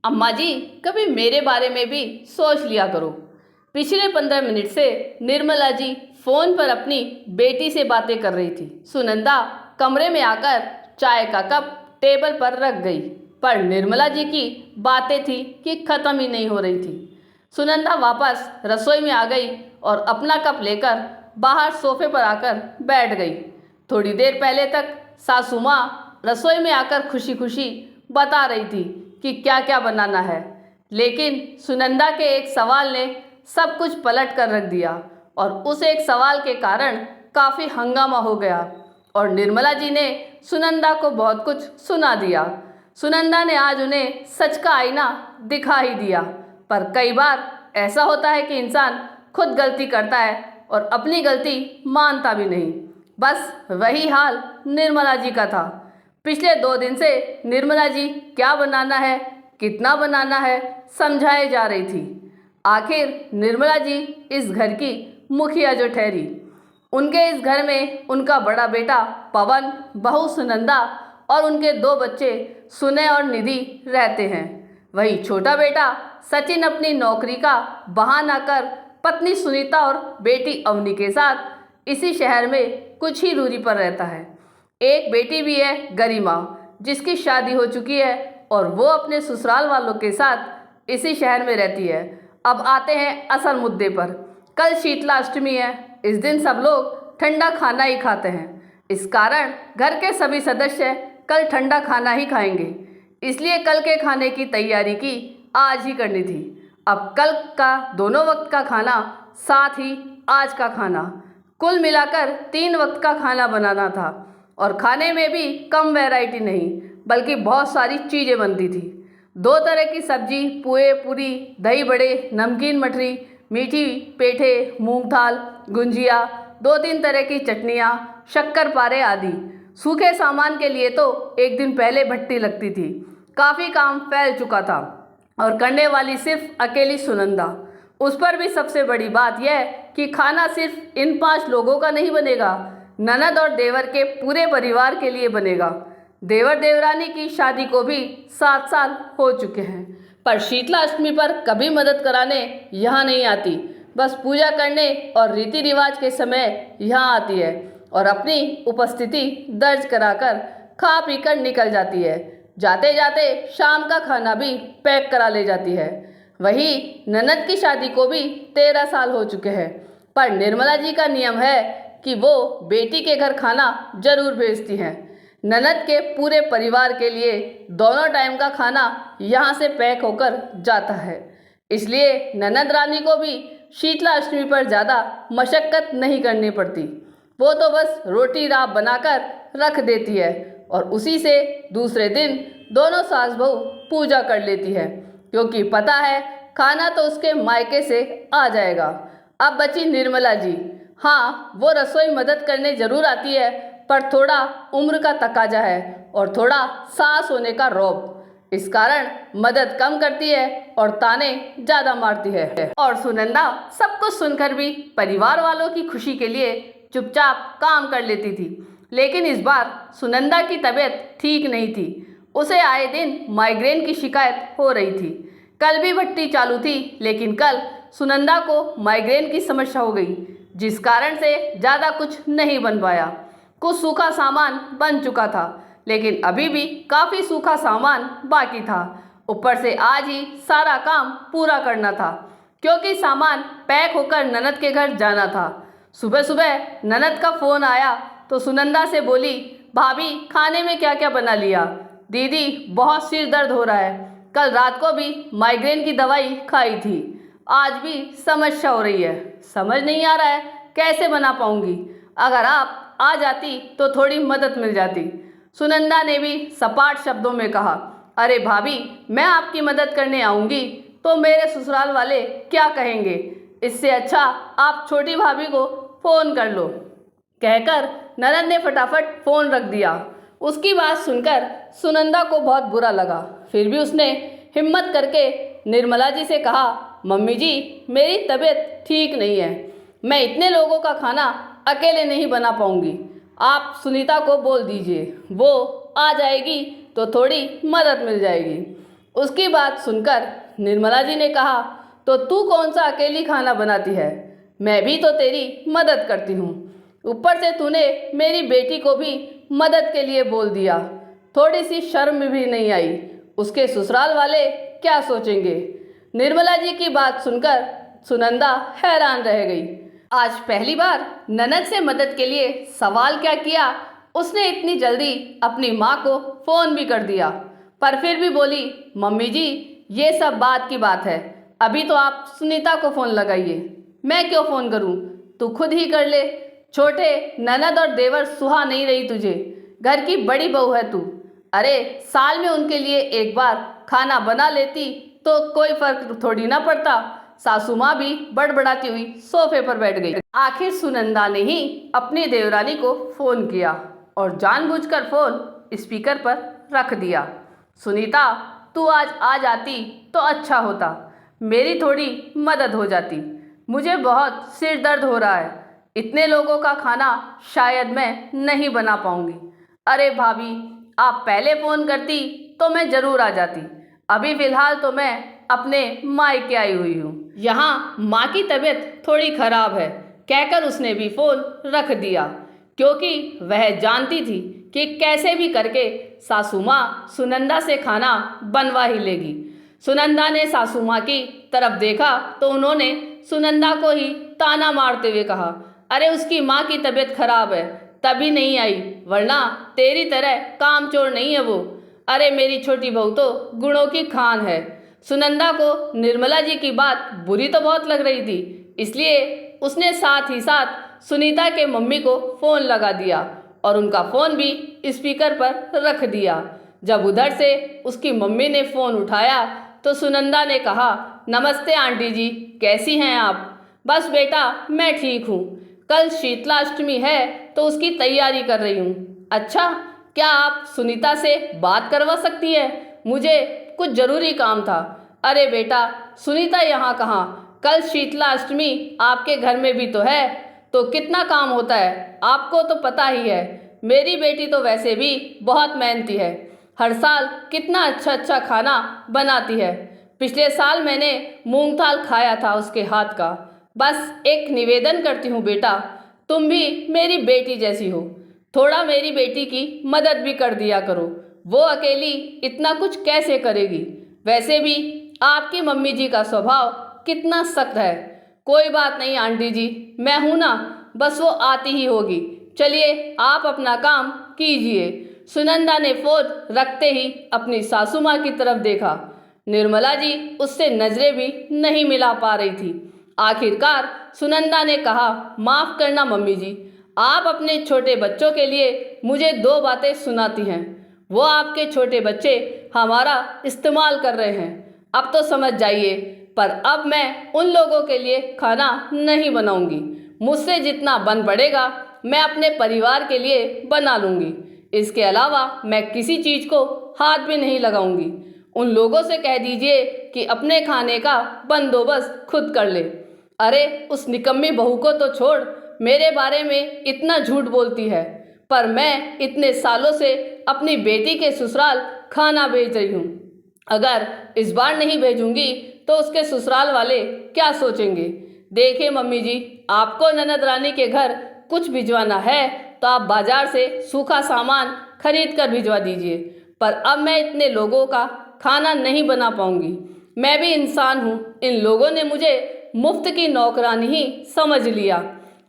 अम्मा जी, कभी मेरे बारे में भी सोच लिया करो। पिछले 15 मिनट से निर्मला जी फोन पर अपनी बेटी से बातें कर रही थी। सुनंदा कमरे में आकर चाय का कप टेबल पर रख गई, पर निर्मला जी की बातें थी कि खत्म ही नहीं हो रही थी। सुनंदा वापस रसोई में आ गई और अपना कप लेकर बाहर सोफे पर आकर बैठ गई। थोड़ी देर पहले तक सासू माँ रसोई में आकर खुशी खुशी बता रही थी कि क्या क्या बनाना है, लेकिन सुनंदा के एक सवाल ने सब कुछ पलट कर रख दिया और उस एक सवाल के कारण काफ़ी हंगामा हो गया और निर्मला जी ने सुनंदा को बहुत कुछ सुना दिया। सुनंदा ने आज उन्हें सच का आईना दिखा ही दिया, पर कई बार ऐसा होता है कि इंसान खुद गलती करता है और अपनी गलती मानता भी नहीं। बस वही हाल निर्मला जी का था। पिछले 2 दिन से निर्मला जी क्या बनाना है, कितना बनाना है, समझाए जा रही थी। आखिर निर्मला जी इस घर की मुखिया जो ठहरी। उनके इस घर में उनका बड़ा बेटा पवन, बहू सुनंदा और उनके 2 बच्चे सुनय और निधि रहते हैं। वही छोटा बेटा सचिन अपनी नौकरी का बहाना कर पत्नी सुनीता और बेटी अवनी के साथ इसी शहर में कुछ ही दूरी पर रहता है। एक बेटी भी है गरिमा, जिसकी शादी हो चुकी है और वो अपने ससुराल वालों के साथ इसी शहर में रहती है। अब आते हैं असल मुद्दे पर। कल शीतलाष्टमी है। इस दिन सब लोग ठंडा खाना ही खाते हैं। इस कारण घर के सभी सदस्य कल ठंडा खाना ही खाएंगे, इसलिए कल के खाने की तैयारी की आज ही करनी थी। अब कल का दोनों वक्त का खाना, साथ ही आज का खाना, कुल मिलाकर 3 वक्त का खाना बनाना था और खाने में भी कम वैरायटी नहीं बल्कि बहुत सारी चीज़ें बनती थी। 2 तरह की सब्जी, पुए, पूरी, दही बड़े, नमकीन मठरी, मीठी पेठे, मूंग दाल, गुंजिया, 2-3 तरह की चटनियाँ, शक्कर पारे आदि। सूखे सामान के लिए तो एक दिन पहले भट्टी लगती थी। काफ़ी काम फैल चुका था और करने वाली सिर्फ अकेली सुनंदा। उस पर भी सबसे बड़ी बात यह कि खाना सिर्फ इन 5 लोगों का नहीं बनेगा, ननद और देवर के पूरे परिवार के लिए बनेगा। देवर देवरानी की शादी को भी 7 साल हो चुके हैं, पर शीतला अष्टमी पर कभी मदद कराने यहाँ नहीं आती। बस पूजा करने और रीति रिवाज के समय यहाँ आती है और अपनी उपस्थिति दर्ज कराकर खा पी कर निकल जाती है। जाते जाते शाम का खाना भी पैक करा ले जाती है। वही ननद की शादी को भी 13 साल हो चुके हैं, पर निर्मला जी का नियम है कि वो बेटी के घर खाना जरूर भेजती हैं। ननद के पूरे परिवार के लिए दोनों टाइम का खाना यहाँ से पैक होकर जाता है, इसलिए ननद रानी को भी शीतला अष्टमी पर ज़्यादा मशक्क़त नहीं करनी पड़ती। वो तो बस रोटी राब बनाकर रख देती है और उसी से दूसरे दिन दोनों सास बहू पूजा कर लेती है, क्योंकि पता है खाना तो उसके मायके से आ जाएगा। अब बची निर्मला जी। हाँ, वो रसोई मदद करने ज़रूर आती है, पर थोड़ा उम्र का तकाजा है और थोड़ा सास होने का रौब, इस कारण मदद कम करती है और ताने ज़्यादा मारती है। और सुनंदा सब कुछ सुनकर भी परिवार वालों की खुशी के लिए चुपचाप काम कर लेती थी। लेकिन इस बार सुनंदा की तबीयत ठीक नहीं थी। उसे आए दिन माइग्रेन की शिकायत हो रही थी। कल भी भट्टी चालू थी, लेकिन कल सुनंदा को माइग्रेन की समस्या हो गई, जिस कारण से ज़्यादा कुछ नहीं बन पाया। कुछ सूखा सामान बन चुका था, लेकिन अभी भी काफ़ी सूखा सामान बाकी था। ऊपर से आज ही सारा काम पूरा करना था, क्योंकि सामान पैक होकर ननद के घर जाना था। सुबह सुबह ननद का फ़ोन आया तो सुनंदा से बोली, भाभी खाने में क्या क्या बना लिया? दीदी बहुत सिर दर्द हो रहा है, कल रात को भी माइग्रेन की दवाई खाई थी, आज भी समस्या हो रही है, समझ नहीं आ रहा है कैसे बना पाऊंगी। अगर आप आ जाती तो थोड़ी मदद मिल जाती। सुनंदा ने भी सपाट शब्दों में कहा, अरे भाभी, मैं आपकी मदद करने आऊँगी तो मेरे ससुराल वाले क्या कहेंगे? इससे अच्छा आप छोटी भाभी को फ़ोन कर लो। कहकर ननद ने फटाफट फ़ोन रख दिया। उसकी बात सुनकर सुनंदा को बहुत बुरा लगा। फिर भी उसने हिम्मत करके निर्मला जी से कहा, मम्मी जी, मेरी तबीयत ठीक नहीं है, मैं इतने लोगों का खाना अकेले नहीं बना पाऊंगी। आप सुनीता को बोल दीजिए, वो आ जाएगी तो थोड़ी मदद मिल जाएगी। उसकी बात सुनकर निर्मला जी ने कहा, तो तू कौन सा अकेली खाना बनाती है? मैं भी तो तेरी मदद करती हूँ। ऊपर से तूने मेरी बेटी को भी मदद के लिए बोल दिया। थोड़ी सी शर्म भी नहीं आई। उसके ससुराल वाले क्या सोचेंगे? निर्मला जी की बात सुनकर सुनंदा हैरान रह गई। आज पहली बार ननद से मदद के लिए सवाल क्या किया, उसने इतनी जल्दी अपनी माँ को फ़ोन भी कर दिया। पर फिर भी बोली, मम्मी जी ये सब बात की बात है, अभी तो आप सुनीता को फ़ोन लगाइए। मैं क्यों फ़ोन करूं? तू खुद ही कर ले। छोटे ननद और देवर सुहा नहीं रही तुझे। घर की बड़ी बहू है तू। अरे साल में उनके लिए एक बार खाना बना लेती तो कोई फर्क थोड़ी ना पड़ता। सासू माँ भी बड़बड़ाती हुई सोफे पर बैठ गई। आखिर सुनंदा ने ही अपनी देवरानी को फ़ोन किया और जानबूझकर फ़ोन स्पीकर पर रख दिया। सुनीता, तू आज आ जाती तो अच्छा होता, मेरी थोड़ी मदद हो जाती। मुझे बहुत सिर दर्द हो रहा है। इतने लोगों का खाना शायद मैं नहीं बना पाऊंगी। अरे भाभी, आप पहले फ़ोन करती तो मैं ज़रूर आ जाती। अभी फ़िलहाल तो मैं अपने मायके आई हुई हूँ। यहाँ माँ की तबीयत थोड़ी खराब है, कहकर उसने भी फ़ोन रख दिया, क्योंकि वह जानती थी कि कैसे भी करके सासू माँ सुनंदा से खाना बनवा ही लेगी। सुनंदा ने सासू माँ की तरफ देखा तो उन्होंने सुनंदा को ही ताना मारते हुए कहा, अरे उसकी माँ की तबीयत खराब है तभी नहीं आई, वरना तेरी तरह कामचोर नहीं है वो। अरे मेरी छोटी बहू तो गुणों की खान है। सुनंदा को निर्मला जी की बात बुरी तो बहुत लग रही थी, इसलिए उसने साथ ही साथ सुनीता के मम्मी को फ़ोन लगा दिया और उनका फ़ोन भी स्पीकर पर रख दिया। जब उधर से उसकी मम्मी ने फ़ोन उठाया तो सुनंदा ने कहा, नमस्ते आंटी जी, कैसी हैं आप? बस बेटा मैं ठीक हूँ। कल शीतलाष्टमी है तो उसकी तैयारी कर रही हूँ। अच्छा, क्या आप सुनीता से बात करवा सकती है? मुझे कुछ ज़रूरी काम था। अरे बेटा, सुनीता यहाँ कहाँ, कल शीतलाष्टमी आपके घर में भी तो है, तो कितना काम होता है आपको तो पता ही है। मेरी बेटी तो वैसे भी बहुत मेहनती है, हर साल कितना अच्छा अच्छा खाना बनाती है। पिछले साल मैंने मूंग दाल खाया था उसके हाथ का। बस एक निवेदन करती हूँ बेटा, तुम भी मेरी बेटी जैसी हो, थोड़ा मेरी बेटी की मदद भी कर दिया करो। वो अकेली इतना कुछ कैसे करेगी? वैसे भी आपकी मम्मी जी का स्वभाव कितना सख्त है। कोई बात नहीं आंटी जी, मैं हूँ ना, बस वो आती ही होगी। चलिए आप अपना काम कीजिए। सुनंदा ने फ़ोन रखते ही अपनी सासू माँ की तरफ देखा। निर्मला जी उससे नज़रें भी नहीं मिला पा रही थी। आखिरकार सुनंदा ने कहा, माफ़ करना मम्मी जी, आप अपने छोटे बच्चों के लिए मुझे दो बातें सुनाती हैं। वो आपके छोटे बच्चे हमारा इस्तेमाल कर रहे हैं, अब तो समझ जाइए। पर अब मैं उन लोगों के लिए खाना नहीं बनाऊंगी। मुझसे जितना बन पड़ेगा मैं अपने परिवार के लिए बना लूँगी। इसके अलावा मैं किसी चीज़ को हाथ भी नहीं लगाऊंगी। उन लोगों से कह दीजिए कि अपने खाने का बंदोबस्त खुद कर ले। अरे उस निकम्मी बहू को तो छोड़, मेरे बारे में इतना झूठ बोलती है, पर मैं इतने सालों से अपनी बेटी के ससुराल खाना भेज रही हूँ। अगर इस बार नहीं भेजूंगी तो उसके ससुराल वाले क्या सोचेंगे? देखिए मम्मी जी, आपको ननद रानी के घर कुछ भिजवाना है तो आप बाजार से सूखा सामान खरीद कर भिजवा दीजिए, पर अब मैं इतने लोगों का खाना नहीं बना पाऊंगी। मैं भी इंसान हूँ, इन लोगों ने मुझे मुफ्त की नौकरानी ही समझ लिया।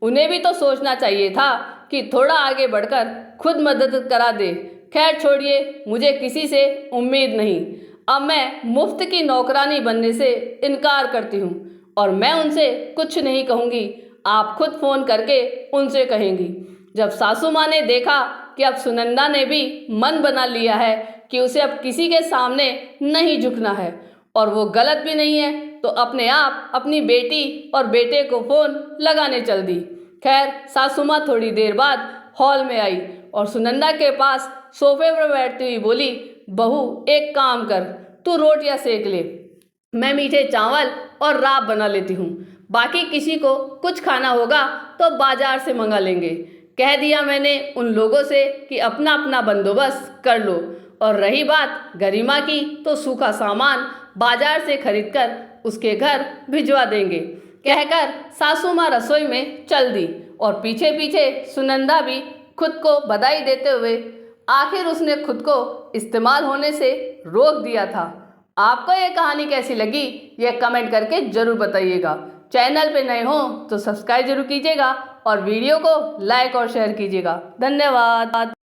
उन्हें भी तो सोचना चाहिए था कि थोड़ा आगे बढ़कर खुद मदद करा दे। खैर छोड़िए, मुझे किसी से उम्मीद नहीं। अब मैं मुफ्त की नौकरानी बनने से इनकार करती हूँ और मैं उनसे कुछ नहीं कहूँगी। आप खुद फ़ोन करके उनसे कहेंगी। जब सासू माँ ने देखा कि अब सुनंदा ने भी मन बना लिया है कि उसे अब किसी के सामने नहीं झुकना है और वो गलत भी नहीं है, तो अपने आप अपनी बेटी और बेटे को फ़ोन लगाने चल दी। खैर सासू माँ थोड़ी देर बाद हॉल में आई और सुनंदा के पास सोफे पर बैठती हुई बोली, बहू एक काम कर, तू रोटियां सेक ले, मैं मीठे चावल और राब बना लेती हूँ। बाकी किसी को कुछ खाना होगा तो बाजार से मंगा लेंगे। कह दिया मैंने उन लोगों से कि अपना अपना बंदोबस्त कर लो। और रही बात गरिमा की, तो सूखा सामान बाजार से खरीदकर उसके घर भिजवा देंगे, कहकर सासू माँ रसोई में चल दी और पीछे पीछे सुनंदा भी खुद को बधाई देते हुए आखिर उसने खुद को इस्तेमाल होने से रोक दिया था। आपको ये कहानी कैसी लगी, ये कमेंट करके ज़रूर बताइएगा। चैनल पे नए हो तो सब्सक्राइब जरूर कीजिएगा और वीडियो को लाइक और शेयर कीजिएगा। धन्यवाद।